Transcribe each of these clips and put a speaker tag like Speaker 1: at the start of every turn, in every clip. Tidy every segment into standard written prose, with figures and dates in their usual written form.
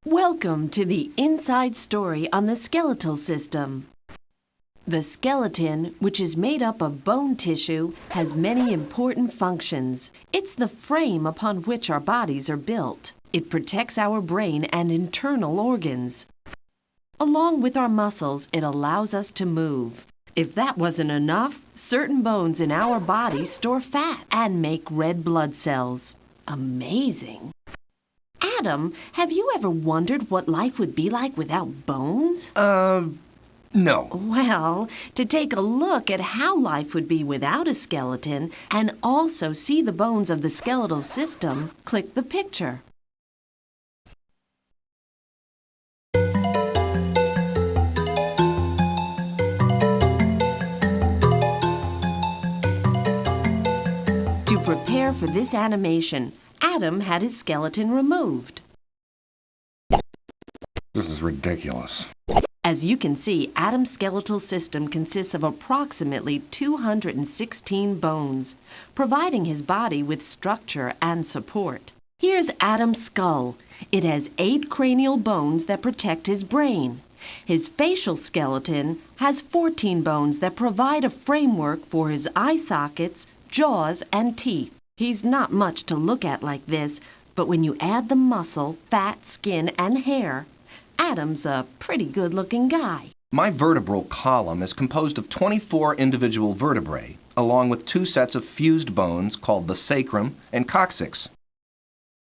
Speaker 1: Welcome to the inside story on the skeletal system. The skeleton, which is made up of bone tissue, has many important functions. It's the frame upon which our bodies are built. It protects our brain and internal organs. Along with our muscles, it allows us to move. If that wasn't enough, certain bones in our body store fat and make red blood cells. Amazing! Adam, have you ever wondered what life would be like without bones?
Speaker 2: No.
Speaker 1: Well, to take a look at how life would be without a skeleton and also see the bones of the skeletal system, click the picture. To prepare for this animation, Adam had his skeleton removed.
Speaker 2: This is ridiculous.
Speaker 1: As you can see, Adam's skeletal system consists of approximately 216 bones, providing his body with structure and support. Here's Adam's skull. It has 8 cranial bones that protect his brain. His facial skeleton has 14 bones that provide a framework for his eye sockets, jaws, and teeth. He's not much to look at like this, but when you add the muscle, fat, skin, and hair, Adam's a pretty good-looking guy.
Speaker 2: My vertebral column is composed of 24 individual vertebrae, along with 2 sets of fused bones called the sacrum and coccyx.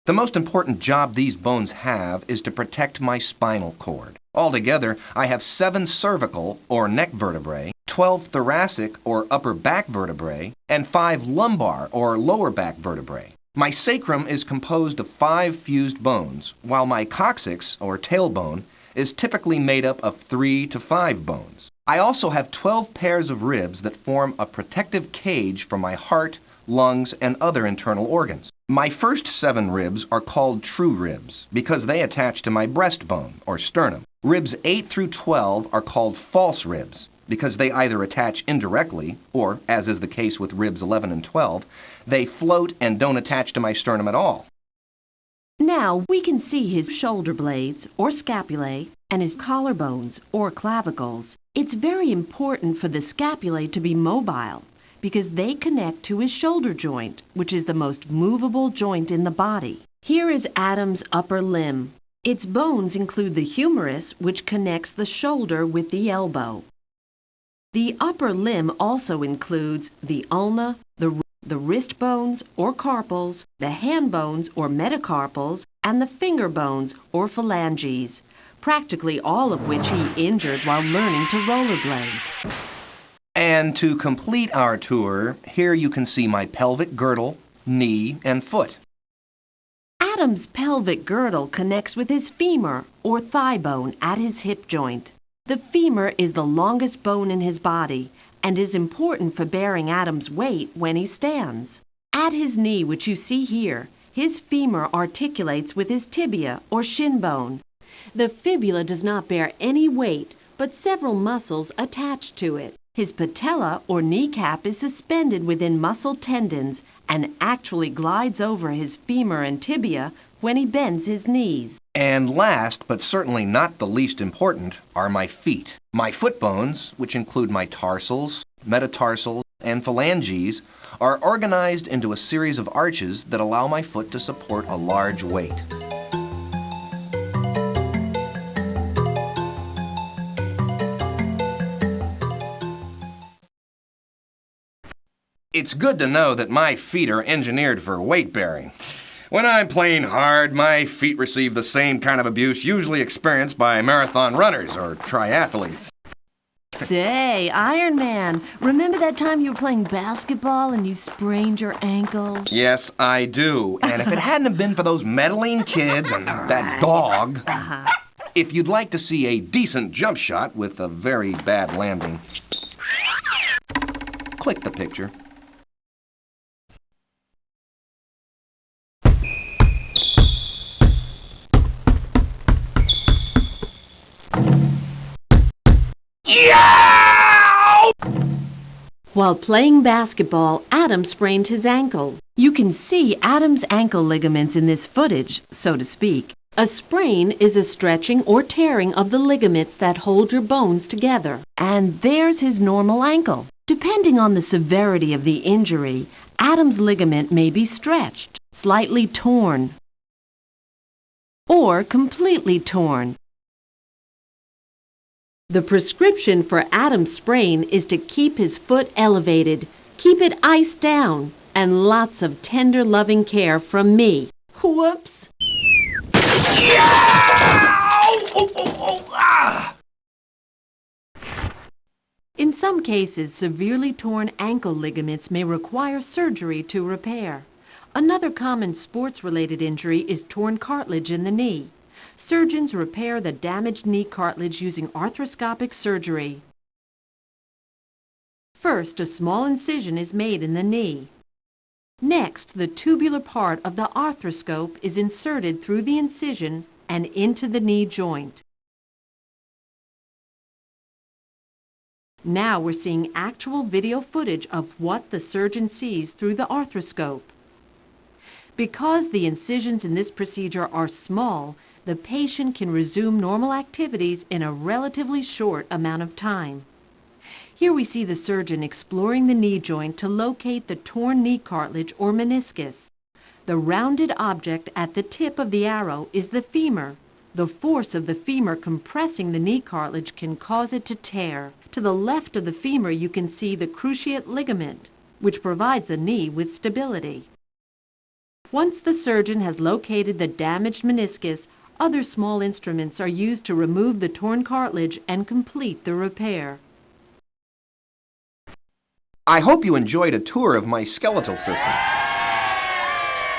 Speaker 2: The most important job these bones have is to protect my spinal cord. Altogether, I have 7 cervical or neck vertebrae, 12 thoracic or upper back vertebrae, and 5 lumbar or lower back vertebrae. My sacrum is composed of 5 fused bones, while my coccyx, or tailbone, is typically made up of 3 to 5 bones. I also have 12 pairs of ribs that form a protective cage for my heart, lungs, and other internal organs. My first 7 ribs are called true ribs because they attach to my breastbone, or sternum. Ribs 8 through 12 are called false ribs because they either attach indirectly, or, as is the case with ribs 11 and 12, they float and don't attach to my sternum at all.
Speaker 1: Now we can see his shoulder blades, or scapulae, and his collarbones, or clavicles. It's very important for the scapulae to be mobile because they connect to his shoulder joint, which is the most movable joint in the body. Here is Adam's upper limb. Its bones include the humerus, which connects the shoulder with the elbow. The upper limb also includes the ulna, the wrist bones, or carpals, the hand bones, or metacarpals, and the finger bones, or phalanges, practically all of which he injured while learning to rollerblade.
Speaker 2: And to complete our tour, here you can see my pelvic girdle, knee, and foot.
Speaker 1: Adam's pelvic girdle connects with his femur, or thigh bone, at his hip joint. The femur is the longest bone in his body and is important for bearing Adam's weight when he stands. At his knee, which you see here, his femur articulates with his tibia, or shin bone. The fibula does not bear any weight, but several muscles attach to it. His patella, or kneecap, is suspended within muscle tendons and actually glides over his femur and tibia when he bends his knees.
Speaker 2: And last, but certainly not the least important, are my feet. My foot bones, which include my tarsals, metatarsals, and phalanges, are organized into a series of arches that allow my foot to support a large weight. It's good to know that my feet are engineered for weight bearing. When I'm playing hard, my feet receive the same kind of abuse usually experienced by marathon runners or triathletes.
Speaker 1: Say, Iron Man, remember that time you were playing basketball and you sprained your ankle?
Speaker 2: Yes, I do. And if it hadn't have been for those meddling kids and that dog, if you'd like to see a decent jump shot with a very bad landing, click the picture.
Speaker 1: While playing basketball, Adam sprained his ankle. You can see Adam's ankle ligaments in this footage, so to speak. A sprain is a stretching or tearing of the ligaments that hold your bones together. And there's his normal ankle. Depending on the severity of the injury, Adam's ligament may be stretched, slightly torn, or completely torn. The prescription for Adam's sprain is to keep his foot elevated, keep it iced down, and lots of tender, loving care from me. Whoops! In some cases, severely torn ankle ligaments may require surgery to repair. Another common sports-related injury is torn cartilage in the knee. Surgeons repair the damaged knee cartilage using arthroscopic surgery. First, a small incision is made in the knee. Next, the tubular part of the arthroscope is inserted through the incision and into the knee joint. Now we're seeing actual video footage of what the surgeon sees through the arthroscope. Because the incisions in this procedure are small, the patient can resume normal activities in a relatively short amount of time. Here we see the surgeon exploring the knee joint to locate the torn knee cartilage or meniscus. The rounded object at the tip of the arrow is the femur. The force of the femur compressing the knee cartilage can cause it to tear. To the left of the femur you can see the cruciate ligament, which provides the knee with stability. Once the surgeon has located the damaged meniscus, other small instruments are used to remove the torn cartilage and complete the repair.
Speaker 2: I hope you enjoyed a tour of my skeletal system.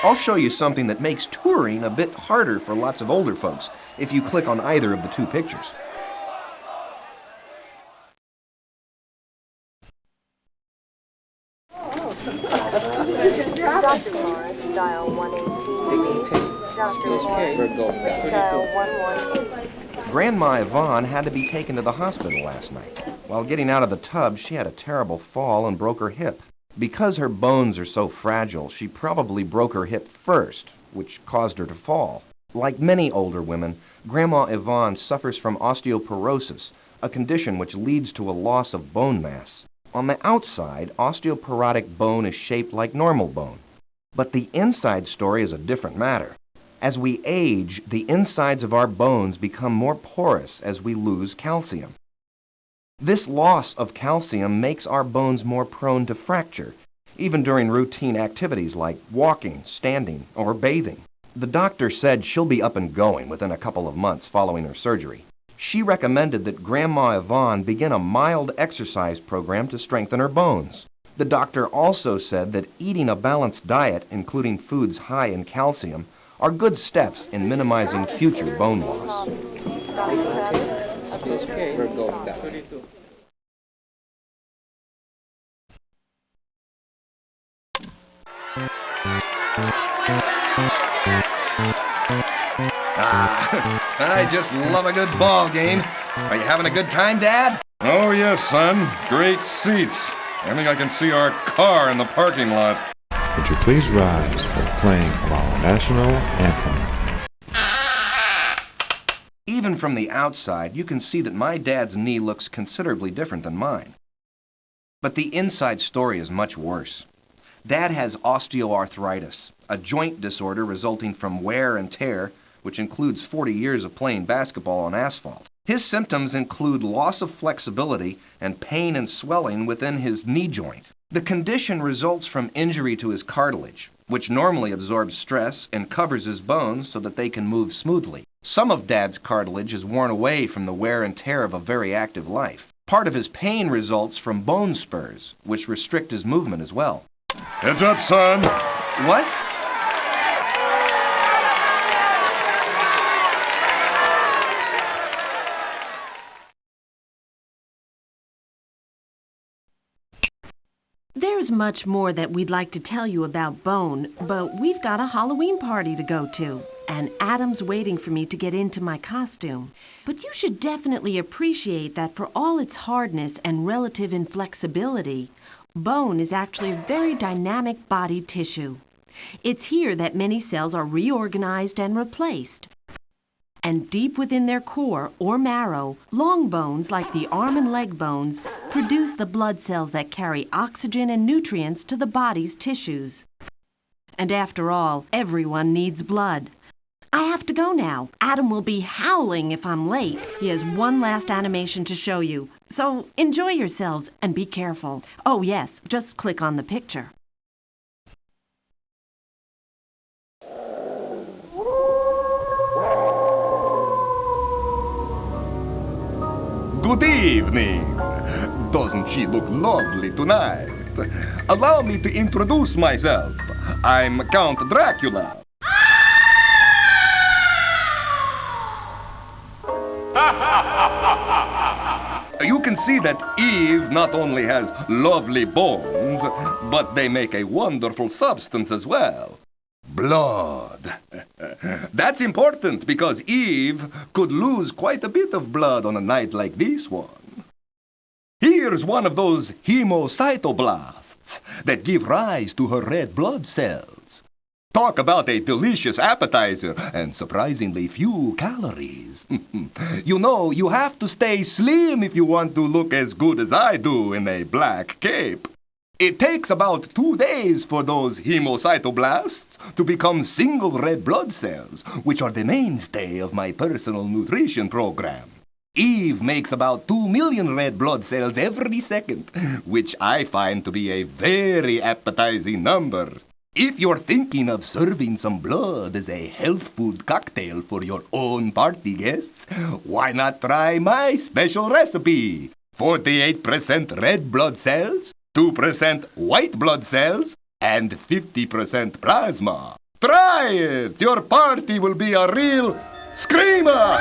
Speaker 2: I'll show you something that makes touring a bit harder for lots of older folks if you click on either of the two pictures.
Speaker 3: Dr. Morris, dial 118. Dr. Morris, dial 118.
Speaker 2: Grandma Yvonne had to be taken to the hospital last night. While getting out of the tub, she had a terrible fall and broke her hip. Because her bones are so fragile, she probably broke her hip first, which caused her to fall. Like many older women, Grandma Yvonne suffers from osteoporosis, a condition which leads to a loss of bone mass. On the outside, osteoporotic bone is shaped like normal bone. But the inside story is a different matter. As we age, the insides of our bones become more porous as we lose calcium. This loss of calcium makes our bones more prone to fracture, even during routine activities like walking, standing, or bathing. The doctor said she'll be up and going within a couple of months following her surgery. She recommended that Grandma Yvonne begin a mild exercise program to strengthen her bones. The doctor also said that eating a balanced diet, including foods high in calcium, are good steps in minimizing future bone loss. I just love a good ball game. Are you having a good time, Dad?
Speaker 4: Oh, yes, son. Great seats. I think I can see our car in the parking lot.
Speaker 5: Would you please rise for the playing of our national anthem?
Speaker 2: Even from the outside, you can see that my dad's knee looks considerably different than mine. But the inside story is much worse. Dad has osteoarthritis, a joint disorder resulting from wear and tear, which includes 40 years of playing basketball on asphalt. His symptoms include loss of flexibility and pain and swelling within his knee joint. The condition results from injury to his cartilage, which normally absorbs stress and covers his bones so that they can move smoothly. Some of Dad's cartilage is worn away from the wear and tear of a very active life. Part of his pain results from bone spurs, which restrict his movement as well.
Speaker 4: Heads up, son.
Speaker 2: What?
Speaker 1: There's much more that we'd like to tell you about bone, but we've got a Halloween party to go to, and Adam's waiting for me to get into my costume. But you should definitely appreciate that for all its hardness and relative inflexibility, bone is actually a very dynamic body tissue. It's here that many cells are reorganized and replaced. And deep within their core or marrow, long bones like the arm and leg bones produce the blood cells that carry oxygen and nutrients to the body's tissues. And after all, everyone needs blood. I have to go now. Adam will be howling if I'm late. He has one last animation to show you. So enjoy yourselves and be careful. Oh yes, just click on the picture.
Speaker 4: Good evening. Doesn't she look lovely tonight? Allow me to introduce myself. I'm Count Dracula. You can see that Eve not only has lovely bones, but they make a wonderful substance as well. Blood. That's important because Eve could lose quite a bit of blood on a night like this one. Here's one of those hemocytoblasts that give rise to her red blood cells. Talk about a delicious appetizer and surprisingly few calories. You know, you have to stay slim if you want to look as good as I do in a black cape. It takes about 2 days for those hemocytoblasts to become single red blood cells, which are the mainstay of my personal nutrition program. Eve makes about 2 million red blood cells every second, which I find to be a very appetizing number. If you're thinking of serving some blood as a health food cocktail for your own party guests, why not try my special recipe? 48% red blood cells, 2% white blood cells, and 50% plasma. Try it! Your party will be a real screamer!